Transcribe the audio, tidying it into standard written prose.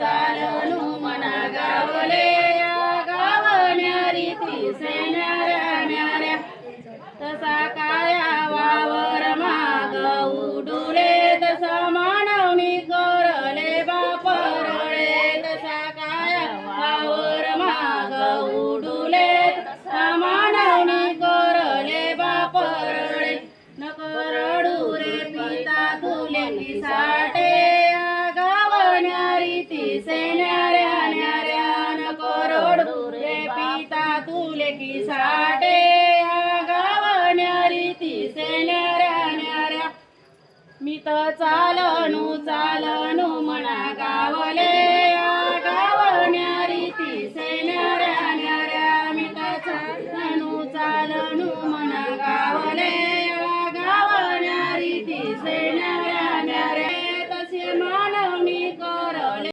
चालनु मना गावले गावण्या रीती सेन्याऱ्या न्याऱ्या तसा काया वावर माग उडुले तसा मानवणी करले बापरळे तसा काया वावर माग उडुले तसा मानवणी करले बापरळे नको रडू रे पिता तुले पिसाटे गावण्या रीती सेन्याऱ्या न्याऱ्या नको रडू रे पिता तुले पिसाटे गावण्या रीती सेन्याऱ्या न्याऱ्या मी तर चालनु चालनु मना गावले